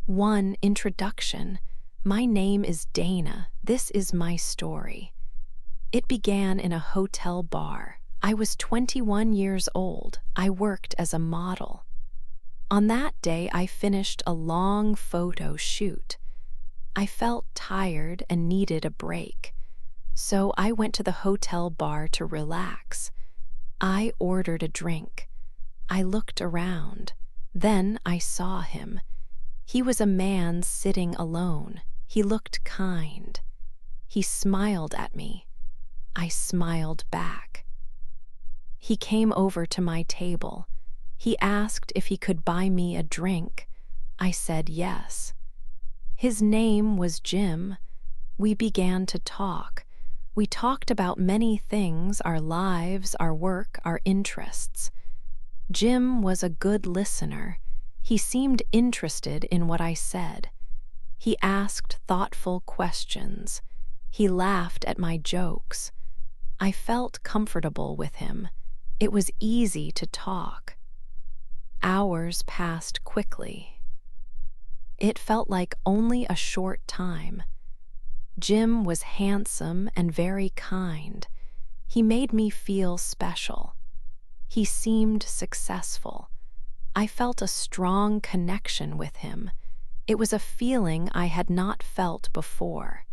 1. Introduction. My name is Dana. This is my story. It began in a hotel bar. I was 21 years old. I worked as a model. On that day, I finished a long photo shoot. I felt tired and needed a break, so I went to the hotel bar to relax. I ordered a drink. I looked around. Then I saw him. He was a man sitting alone. He looked kind. He smiled at me. I smiled back. He came over to my table. He asked if he could buy me a drink. I said yes. His name was Jim. We began to talk. We talked about many things: our lives, our work, our interests. Jim was a good listener. He seemed interested in what I said. He asked thoughtful questions. He laughed at my jokes. I felt comfortable with him. It was easy to talk. Hours passed quickly. It felt like only a short time. Jim was handsome and very kind. He made me feel special. He seemed successful. I felt a strong connection with him. It was a feeling I had not felt before.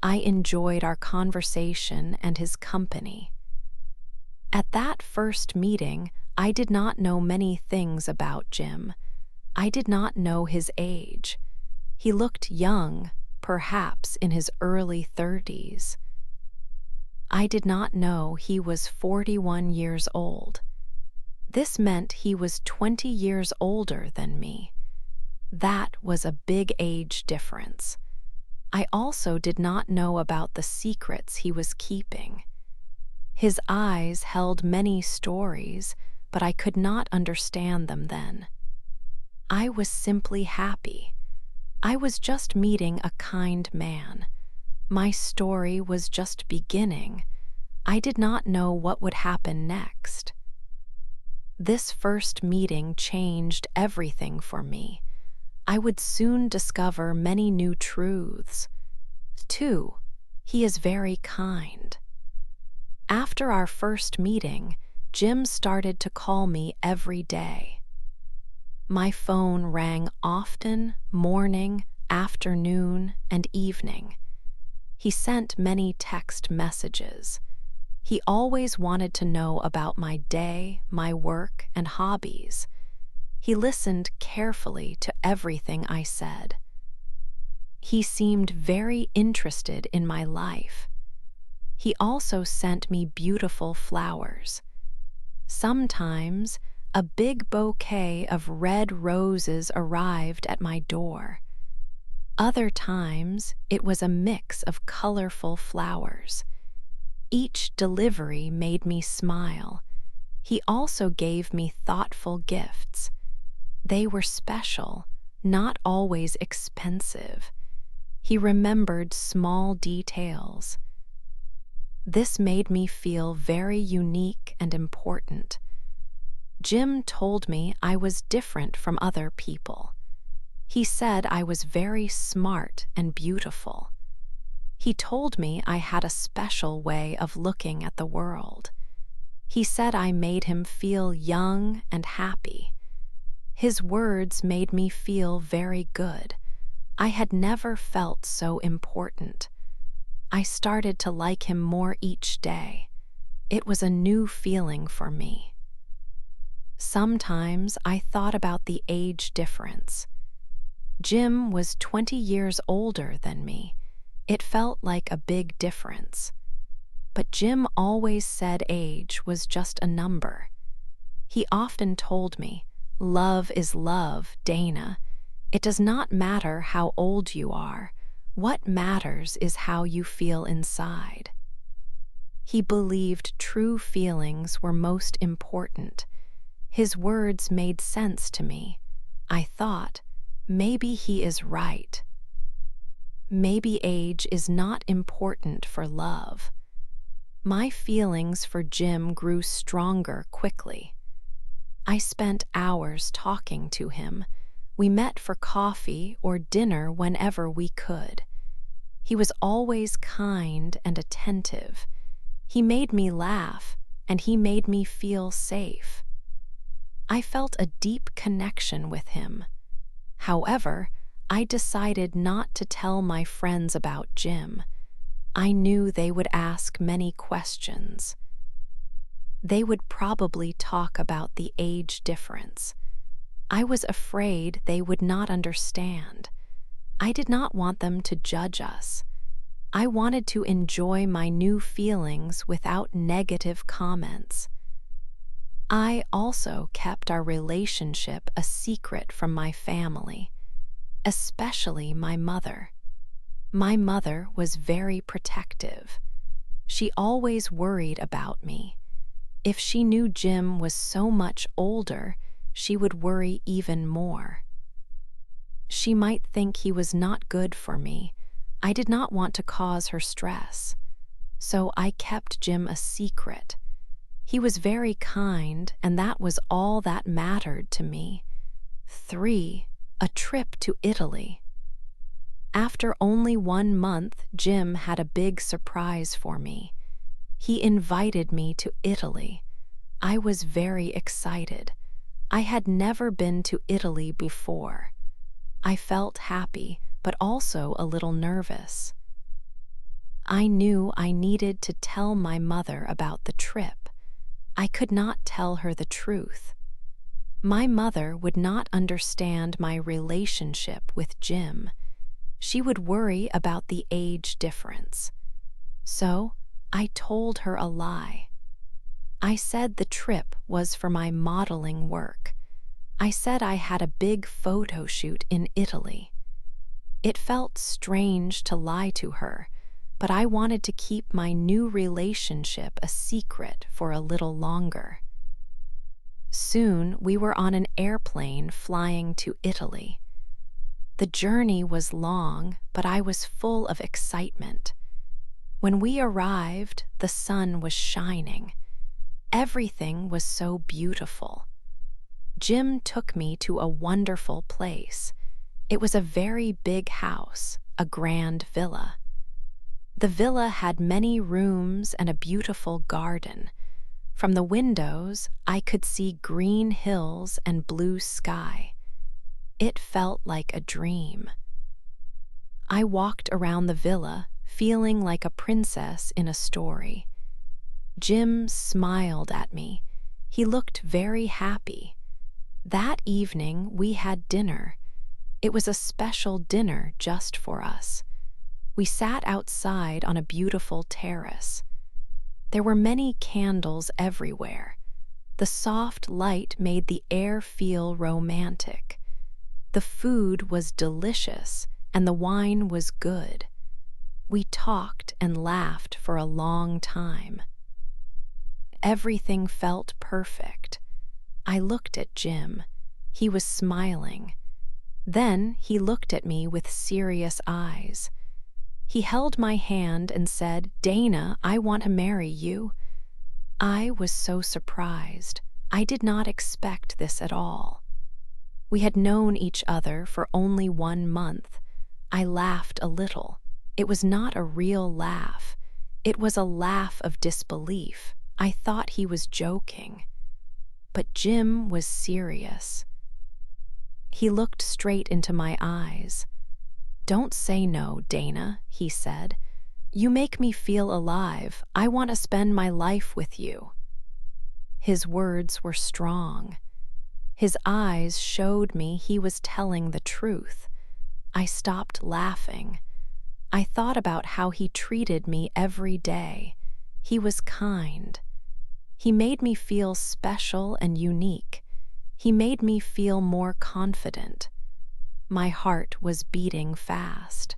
I enjoyed our conversation and his company. At that first meeting, I did not know many things about Jim. I did not know his age. He looked young, perhaps in his early 30s. I did not know he was 41 years old. This meant he was 20 years older than me. That was a big age difference. I also did not know about the secrets he was keeping. His eyes held many stories, but I could not understand them then. I was simply happy. I was just meeting a kind man. My story was just beginning. I did not know what would happen next. This first meeting changed everything for me. I would soon discover many new truths. 2. He is very kind. After our first meeting, Jim started to call me every day. My phone rang often, morning, afternoon, and evening. He sent many text messages. He always wanted to know about my day, my work, and hobbies. He listened carefully to everything I said. He seemed very interested in my life. He also sent me beautiful flowers. Sometimes, a big bouquet of red roses arrived at my door. Other times, it was a mix of colorful flowers. Each delivery made me smile. He also gave me thoughtful gifts. They were special, not always expensive. He remembered small details. This made me feel very unique and important. Jim told me I was different from other people. He said I was very smart and beautiful. He told me I had a special way of looking at the world. He said I made him feel young and happy. His words made me feel very good. I had never felt so important. I started to like him more each day. It was a new feeling for me. Sometimes I thought about the age difference. Jim was 20 years older than me. It felt like a big difference. But Jim always said age was just a number. He often told me, "Love is love, Dana. It does not matter how old you are. What matters is how you feel inside." He believed true feelings were most important. His words made sense to me. I thought, maybe he is right. Maybe age is not important for love. My feelings for Jim grew stronger quickly. I spent hours talking to him. We met for coffee or dinner whenever we could. He was always kind and attentive. He made me laugh, and he made me feel safe. I felt a deep connection with him. However, I decided not to tell my friends about Jim. I knew they would ask many questions. They would probably talk about the age difference. I was afraid they would not understand. I did not want them to judge us. I wanted to enjoy my new feelings without negative comments. I also kept our relationship a secret from my family, especially my mother. My mother was very protective. She always worried about me. If she knew Jim was so much older, she would worry even more. She might think he was not good for me. I did not want to cause her stress, so I kept Jim a secret. He was very kind, and that was all that mattered to me. 3. A trip to Italy. After only 1 month, Jim had a big surprise for me. He invited me to Italy. I was very excited. I had never been to Italy before. I felt happy, but also a little nervous. I knew I needed to tell my mother about the trip. I could not tell her the truth. My mother would not understand my relationship with Jim. She would worry about the age difference. So, I told her a lie. I said the trip was for my modeling work. I said I had a big photo shoot in Italy. It felt strange to lie to her, but I wanted to keep my new relationship a secret for a little longer. Soon we were on an airplane flying to Italy. The journey was long, but I was full of excitement. When we arrived, the sun was shining. Everything was so beautiful. Jim took me to a wonderful place. It was a very big house, a grand villa. The villa had many rooms and a beautiful garden. From the windows, I could see green hills and blue sky. It felt like a dream. I walked around the villa, feeling like a princess in a story. Jim smiled at me. He looked very happy. That evening, we had dinner. It was a special dinner just for us. We sat outside on a beautiful terrace. There were many candles everywhere. The soft light made the air feel romantic. The food was delicious, and the wine was good. We talked and laughed for a long time. Everything felt perfect. I looked at Jim. He was smiling. Then he looked at me with serious eyes. He held my hand and said, "Dana, I want to marry you." I was so surprised. I did not expect this at all. We had known each other for only 1 month. I laughed a little. It was not a real laugh. It was a laugh of disbelief. I thought he was joking. But Jim was serious. He looked straight into my eyes. "Don't say no, Dana," he said. "You make me feel alive. I want to spend my life with you." His words were strong. His eyes showed me he was telling the truth. I stopped laughing. I thought about how he treated me every day. He was kind. He made me feel special and unique. He made me feel more confident. My heart was beating fast.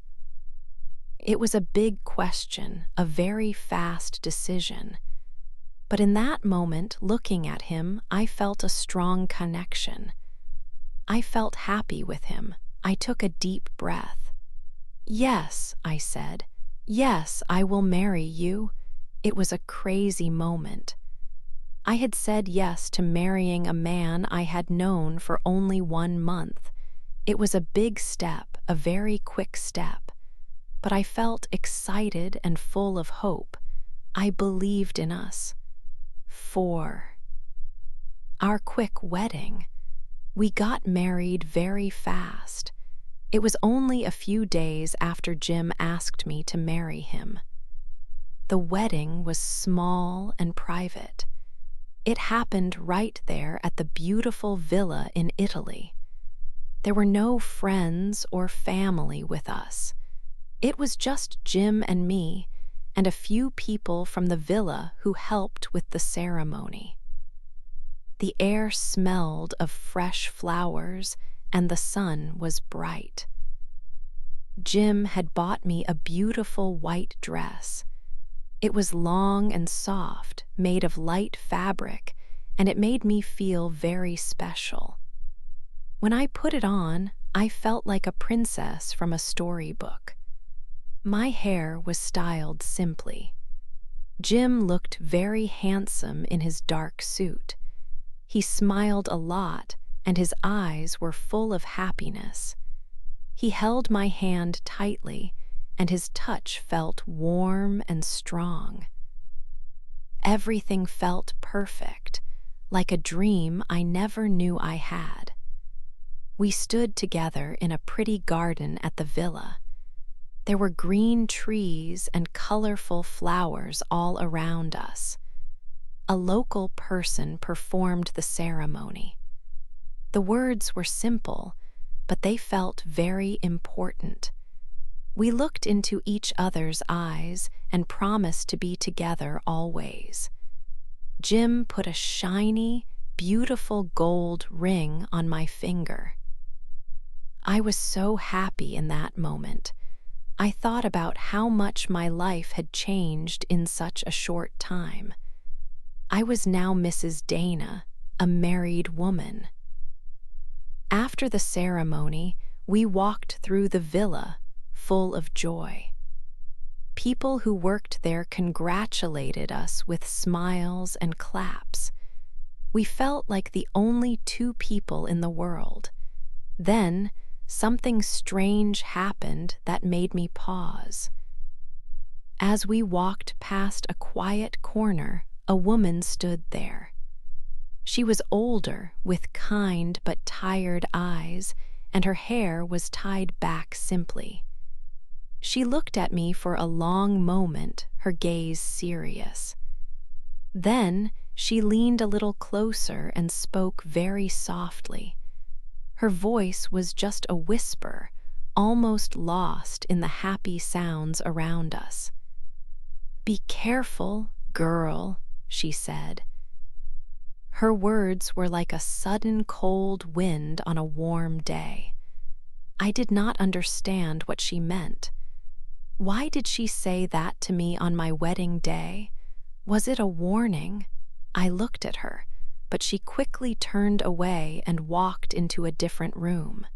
It was a big question, a very fast decision. But in that moment, looking at him, I felt a strong connection. I felt happy with him. I took a deep breath. "Yes," I said. "Yes, I will marry you." It was a crazy moment. I had said yes to marrying a man I had known for only 1 month. It was a big step, a very quick step, but I felt excited and full of hope. I believed in us. 4. Our quick wedding. We got married very fast. It was only a few days after Jim asked me to marry him. The wedding was small and private. It happened right there at the beautiful villa in Italy. There were no friends or family with us. It was just Jim and me, and a few people from the villa who helped with the ceremony. The air smelled of fresh flowers, and the sun was bright. Jim had bought me a beautiful white dress. It was long and soft, made of light fabric, and it made me feel very special. When I put it on, I felt like a princess from a storybook. My hair was styled simply. Jim looked very handsome in his dark suit. He smiled a lot, and his eyes were full of happiness. He held my hand tightly, and his touch felt warm and strong. Everything felt perfect, like a dream I never knew I had. We stood together in a pretty garden at the villa. There were green trees and colorful flowers all around us. A local person performed the ceremony. The words were simple, but they felt very important. We looked into each other's eyes and promised to be together always. Jim put a shiny, beautiful gold ring on my finger. I was so happy in that moment. I thought about how much my life had changed in such a short time. I was now Mrs. Dana, a married woman. After the ceremony, we walked through the villa, full of joy. People who worked there congratulated us with smiles and claps. We felt like the only two people in the world. Then, something strange happened that made me pause. As we walked past a quiet corner, a woman stood there. She was older, with kind but tired eyes, and her hair was tied back simply. She looked at me for a long moment, her gaze serious. Then she leaned a little closer and spoke very softly. Her voice was just a whisper, almost lost in the happy sounds around us. "Be careful, girl," she said. Her words were like a sudden cold wind on a warm day. I did not understand what she meant. Why did she say that to me on my wedding day? Was it a warning? I looked at her, but she quickly turned away and walked into a different room.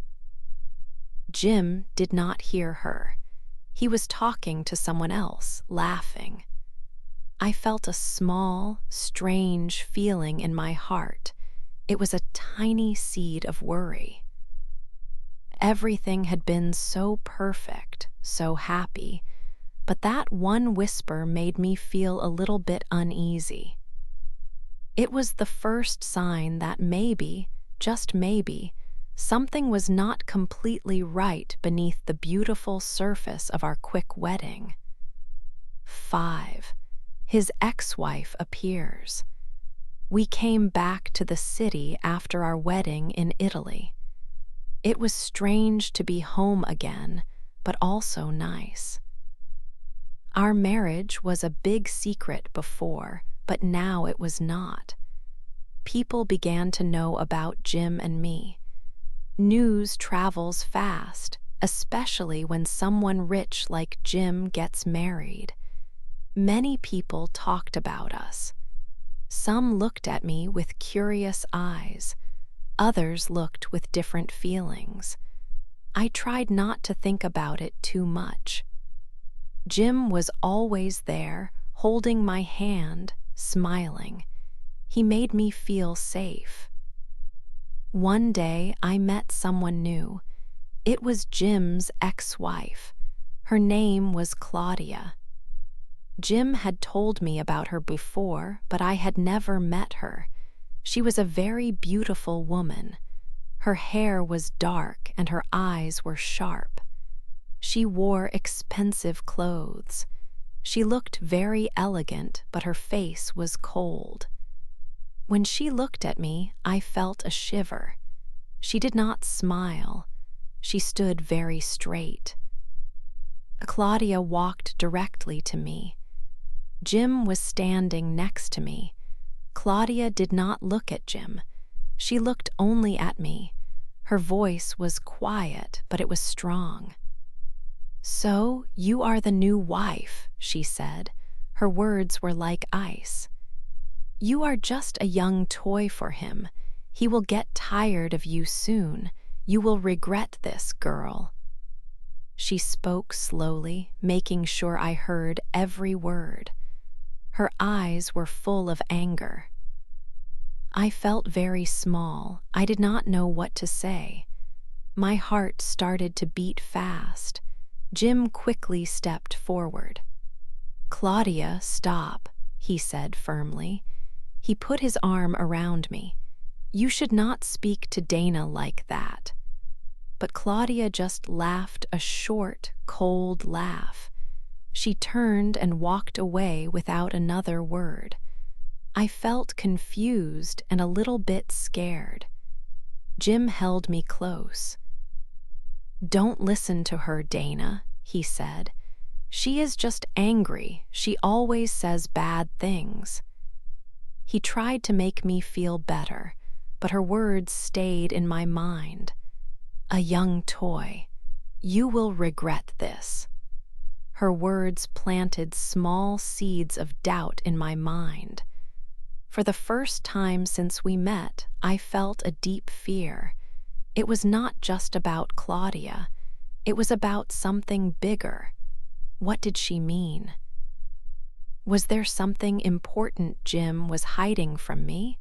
Jim did not hear her. He was talking to someone else, laughing. I felt a small, strange feeling in my heart. It was a tiny seed of worry. Everything had been so perfect, so happy, but that one whisper made me feel a little bit uneasy. It was the first sign that maybe, just maybe, something was not completely right beneath the beautiful surface of our quick wedding. 5. His ex-wife appears. We came back to the city after our wedding in Italy. It was strange to be home again, but also nice. Our marriage was a big secret before, but now it was not. People began to know about Jim and me. News travels fast, especially when someone rich like Jim gets married. Many people talked about us. Some looked at me with curious eyes. Others looked with different feelings. I tried not to think about it too much. Jim was always there, holding my hand, smiling. He made me feel safe. One day I met someone new. It was Jim's ex-wife. Her name was Claudia. Jim had told me about her before, but I had never met her. She was a very beautiful woman. Her hair was dark and her eyes were sharp. She wore expensive clothes. She looked very elegant, but her face was cold. When she looked at me, I felt a shiver. She did not smile. She stood very straight. Claudia walked directly to me. Jim was standing next to me. Claudia did not look at Jim. She looked only at me. Her voice was quiet, but it was strong. "So, you are the new wife," she said. Her words were like ice. "You are just a young toy for him. He will get tired of you soon. You will regret this, girl." She spoke slowly, making sure I heard every word. Her eyes were full of anger. I felt very small. I did not know what to say. My heart started to beat fast. Jim quickly stepped forward. "Claudia, stop," he said firmly. He put his arm around me. "You should not speak to Dana like that." But Claudia just laughed a short, cold laugh. She turned and walked away without another word. I felt confused and a little bit scared. Jim held me close. "Don't listen to her, Dana," he said. "She is just angry. She always says bad things." He tried to make me feel better, but her words stayed in my mind. "A young toy. You will regret this." Her words planted small seeds of doubt in my mind. For the first time since we met, I felt a deep fear. It was not just about Claudia. It was about something bigger. What did she mean? Was there something important Jim was hiding from me?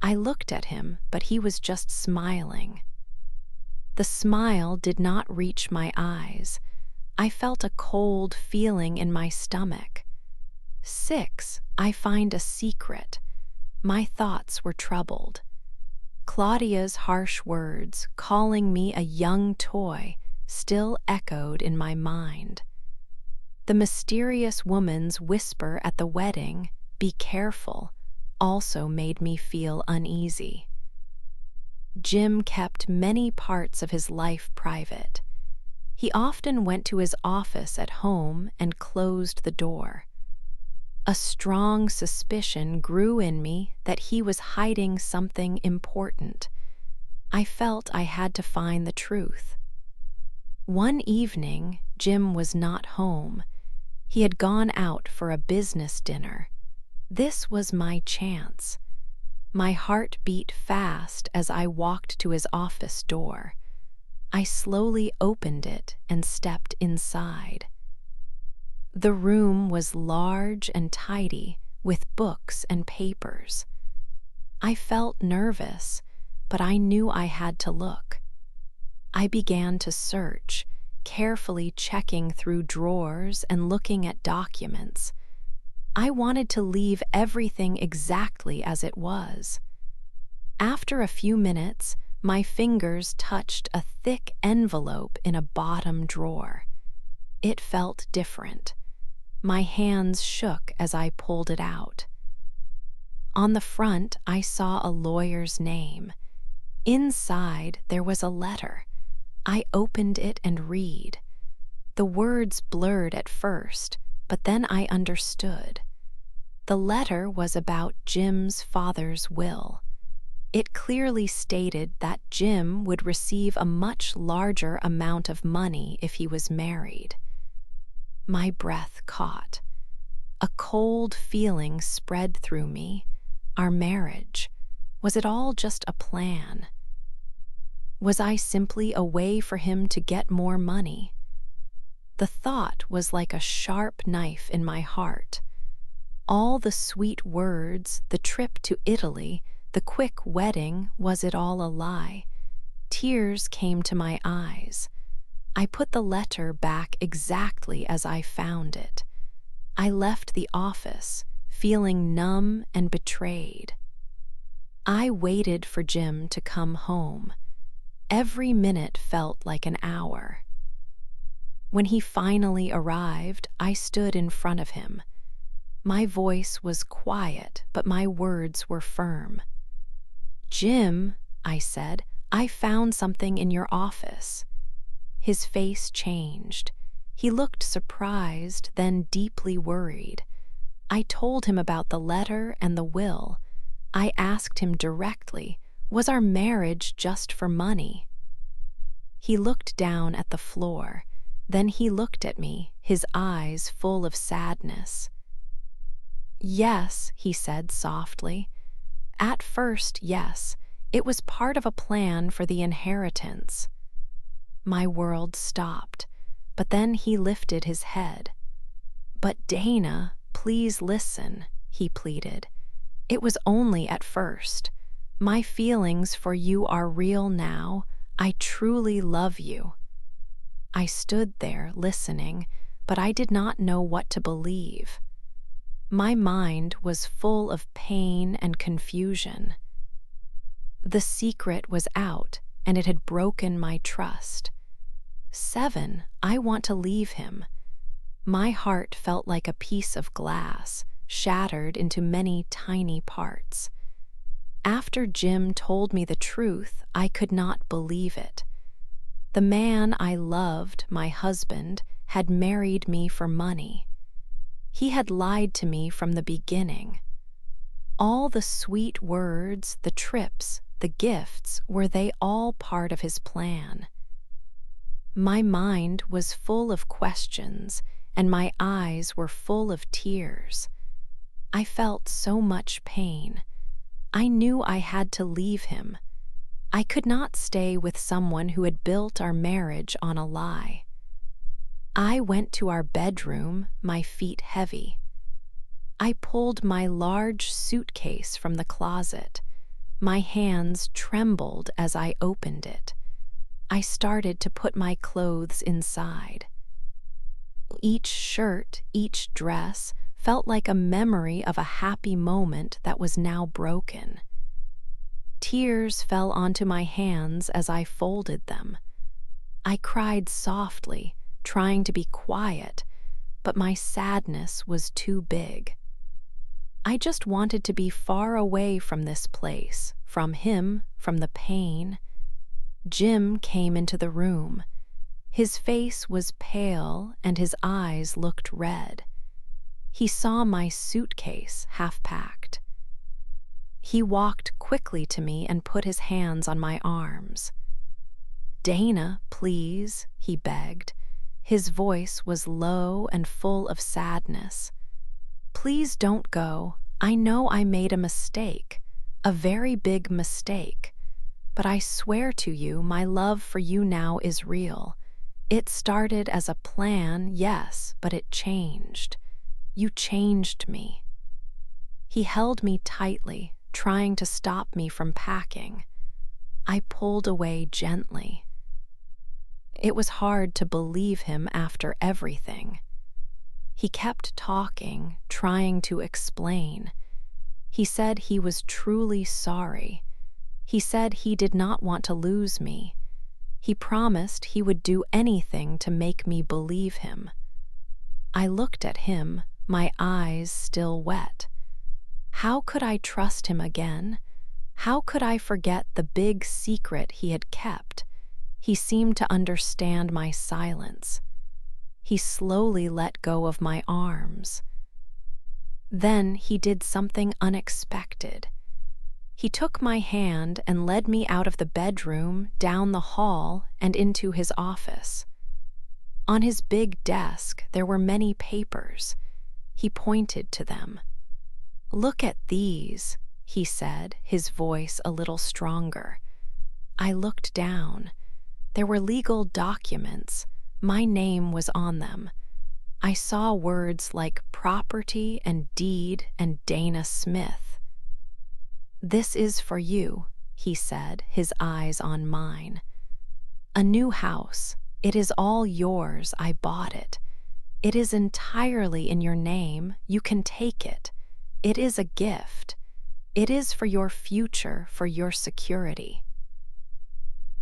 I looked at him, but he was just smiling. The smile did not reach my eyes. I felt a cold feeling in my stomach. 6. I find a secret. My thoughts were troubled. Claudia's harsh words, calling me a young toy, still echoed in my mind. The mysterious woman's whisper at the wedding, "Be careful," also made me feel uneasy. Jim kept many parts of his life private. He often went to his office at home and closed the door. A strong suspicion grew in me that he was hiding something important. I felt I had to find the truth. One evening, Jim was not home. He had gone out for a business dinner. This was my chance. My heart beat fast as I walked to his office door. I slowly opened it and stepped inside. The room was large and tidy, with books and papers. I felt nervous, but I knew I had to look. I began to search, carefully checking through drawers and looking at documents. I wanted to leave everything exactly as it was. After a few minutes, my fingers touched a thick envelope in a bottom drawer. It felt different. My hands shook as I pulled it out. On the front, I saw a lawyer's name. Inside, there was a letter. I opened it and read. The words blurred at first, but then I understood. The letter was about Jim's father's will. It clearly stated that Jim would receive a much larger amount of money if he was married. My breath caught. A cold feeling spread through me. Our marriage. Was it all just a plan? Was I simply a way for him to get more money? The thought was like a sharp knife in my heart. All the sweet words, the trip to Italy, the quick wedding, was it all a lie? Tears came to my eyes. I put the letter back exactly as I found it. I left the office, feeling numb and betrayed. I waited for Jim to come home. Every minute felt like an hour. When he finally arrived, I stood in front of him. My voice was quiet, but my words were firm. "Jim," I said, "I found something in your office." His face changed. He looked surprised, then deeply worried. I told him about the letter and the will. I asked him directly, was our marriage just for money? He looked down at the floor. Then he looked at me, his eyes full of sadness. "Yes," he said softly. "At first, yes. It was part of a plan for the inheritance." My world stopped, but then he lifted his head. "But Dana, please listen," he pleaded. "It was only at first. My feelings for you are real now. I truly love you." I stood there listening, but I did not know what to believe. My mind was full of pain and confusion. The secret was out, and it had broken my trust. 7, I want to leave him. My heart felt like a piece of glass, shattered into many tiny parts. After Jim told me the truth, I could not believe it. The man I loved, my husband, had married me for money. He had lied to me from the beginning. All the sweet words, the trips, the gifts, were they all part of his plan? My mind was full of questions, and my eyes were full of tears. I felt so much pain. I knew I had to leave him. I could not stay with someone who had built our marriage on a lie. I went to our bedroom, my feet heavy. I pulled my large suitcase from the closet. My hands trembled as I opened it. I started to put my clothes inside. Each shirt, each dress, felt like a memory of a happy moment that was now broken. Tears fell onto my hands as I folded them. I cried softly, trying to be quiet, but my sadness was too big. I just wanted to be far away from this place, from him, from the pain. Jim came into the room. His face was pale and his eyes looked red. He saw my suitcase half packed. He walked quickly to me and put his hands on my arms. "Dana, please," he begged. His voice was low and full of sadness. "Please don't go. I know I made a mistake, a very big mistake. But I swear to you, my love for you now is real. It started as a plan, yes, but it changed. You changed me." He held me tightly, trying to stop me from packing. I pulled away gently. It was hard to believe him after everything. He kept talking, trying to explain. He said he was truly sorry. He said he did not want to lose me. He promised he would do anything to make me believe him. I looked at him, my eyes still wet. How could I trust him again? How could I forget the big secret he had kept? He seemed to understand my silence. He slowly let go of my arms. Then he did something unexpected. He took my hand and led me out of the bedroom, down the hall, and into his office. On his big desk, there were many papers. He pointed to them. "Look at these," he said, his voice a little stronger. I looked down. There were legal documents. My name was on them. I saw words like property and deed and Dana Smith. "This is for you," he said, his eyes on mine. A new house. It is all yours. I bought it. It is entirely in your name. You can take it. It is a gift. It is for your future, for your security.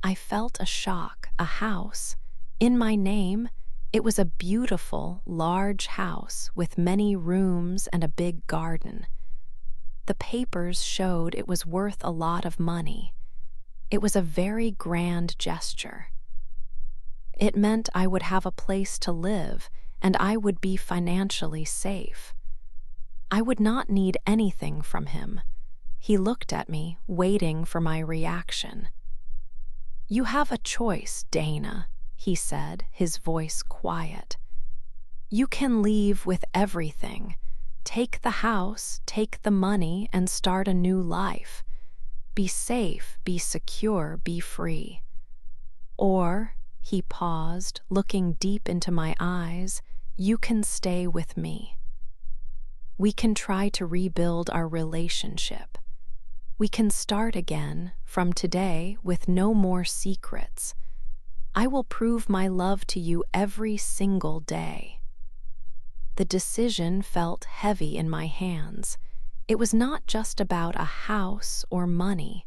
I felt a shock. A house. In my name. It was a beautiful, large house with many rooms and a big garden. The papers showed it was worth a lot of money. It was a very grand gesture. It meant I would have a place to live and I would be financially safe. I would not need anything from him. He looked at me, waiting for my reaction. "You have a choice, Dana," he said, his voice quiet. "You can leave with everything. Take the house, take the money, and start a new life. Be safe, be secure, be free. Or," he paused, looking deep into my eyes, "you can stay with me. We can try to rebuild our relationship. We can start again, from today, with no more secrets. I will prove my love to you every single day." The decision felt heavy in my hands. It was not just about a house or money.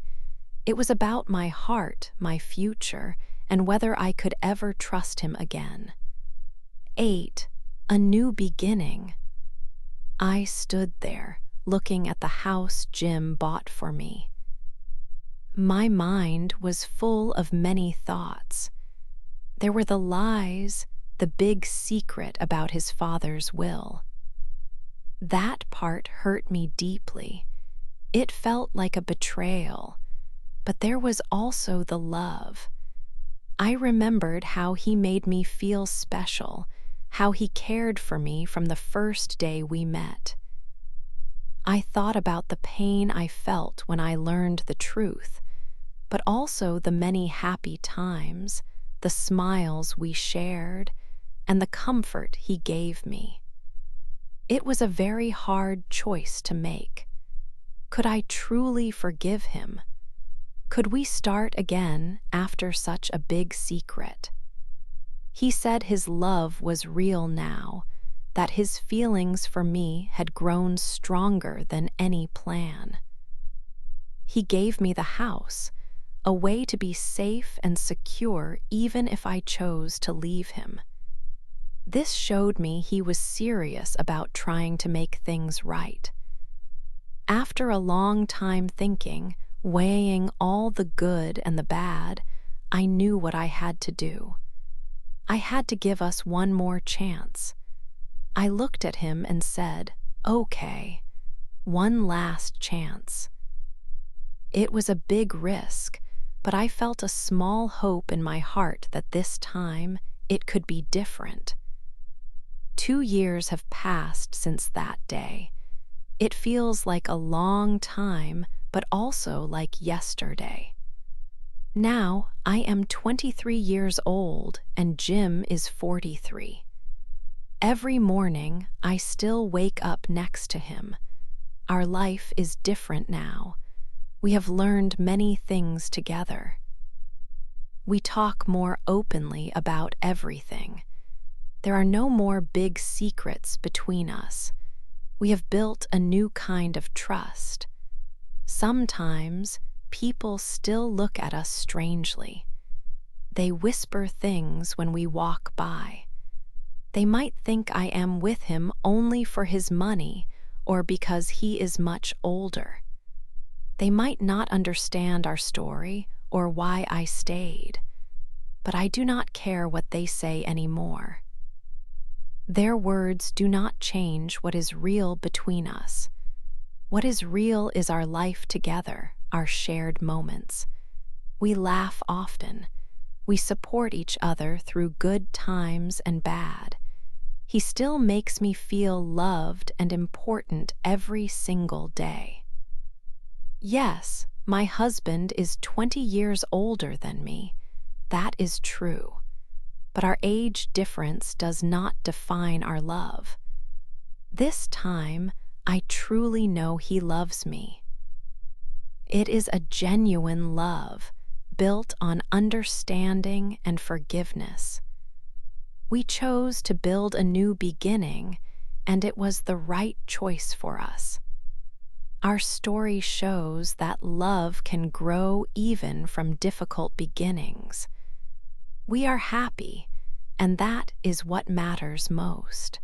It was about my heart, my future, and whether I could ever trust him again. 8. A new beginning. I stood there, looking at the house Jim bought for me. My mind was full of many thoughts. There were the lies, the big secret about his father's will. That part hurt me deeply. It felt like a betrayal, but there was also the love. I remembered how he made me feel special, how he cared for me from the first day we met. I thought about the pain I felt when I learned the truth, but also the many happy times, the smiles we shared, and the comfort he gave me. It was a very hard choice to make. Could I truly forgive him? Could we start again after such a big secret? He said his love was real now, that his feelings for me had grown stronger than any plan. He gave me the house, a way to be safe and secure even if I chose to leave him. This showed me he was serious about trying to make things right. After a long time thinking, weighing all the good and the bad, I knew what I had to do. I had to give us one more chance. I looked at him and said, "Okay, one last chance." It was a big risk, but I felt a small hope in my heart that this time it could be different. 2 years have passed since that day. It feels like a long time, but also like yesterday. Now I am 23 years old and Jim is 43. Every morning I still wake up next to him. Our life is different now. We have learned many things together. We talk more openly about everything. There are no more big secrets between us. We have built a new kind of trust. Sometimes people still look at us strangely. They whisper things when we walk by. They might think I am with him only for his money or because he is much older. They might not understand our story or why I stayed, but I do not care what they say anymore. Their words do not change what is real between us. What is real is our life together, our shared moments. We laugh often. We support each other through good times and bad. He still makes me feel loved and important every single day. Yes, my husband is 20 years older than me. That is true. But our age difference does not define our love. This time, I truly know he loves me. It is a genuine love, built on understanding and forgiveness. We chose to build a new beginning, and it was the right choice for us. Our story shows that love can grow even from difficult beginnings. We are happy, and that is what matters most.